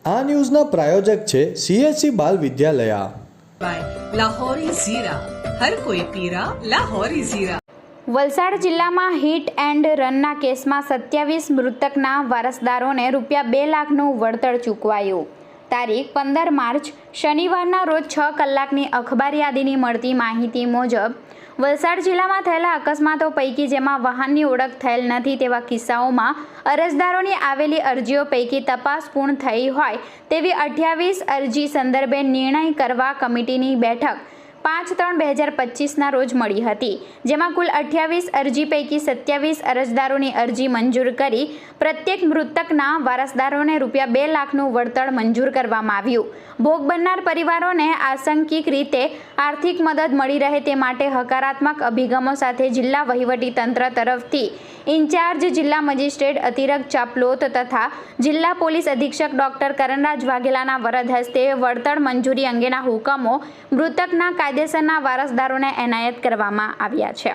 આ ન્યૂઝના પ્રાયોજક છે CSC બાલ વિદ્યાલયા. લાહોરી ઝીરા, હર કોઈ પીરા લાહોરી ઝીરા. વલસાડ જિલ્લામાં હિટ એન્ડ રનના કેસમાં 27 મૃતકના વારસદારોને ₹2 લાખનું વળતર ચૂકવાયું. તારીખ 15 માર્ચ શનિવારના રોજ 6 કલાકની અખબાર યાદીની મળતી માહિતી મુજબ વલસાડ જિલ્લામાં થયેલા અકસ્માતો પૈકી જેમાં વાહનની ઓળખ થયેલ નથી તેવા કિસ્સાઓમાં અરજદારોની આવેલી અરજીઓ પૈકી તપાસ પૂર્ણ થઈ હોય તેવી 28 અરજી સંદર્ભે નિર્ણય કરવા કમિટીની બેઠક 5/3/2025ના રોજ મળી હતી, જેમાં કુલ 28 અરજી પૈકી 27 અરજદારોની અરજી મંજૂર કરી પ્રત્યેક મૃતકના વારસદારોને ₹2 લાખનું વળતર મંજૂર કરવામાં આવ્યું. ભોગ બનનાર પરિવારોને આંશિક રીતે આર્થિક મદદ મળી રહે તે માટે હકારાત્મક અભિગમો સાથે જિલ્લા વહીવટીતંત્ર તરફથી ઇન્ચાર્જ જિલ્લા મેજિસ્ટ્રેટ અતિરક ચાપલોત તથા જિલ્લા પોલીસ અધિક્ષક ડોક્ટર કરણરાજ વાઘેલાના વરદ હસ્તે વળતર મંજૂરી અંગેના હુકમો મૃતકના કાયદેસરના વારસદારોને એનાયત કરવામાં આવ્યા છે.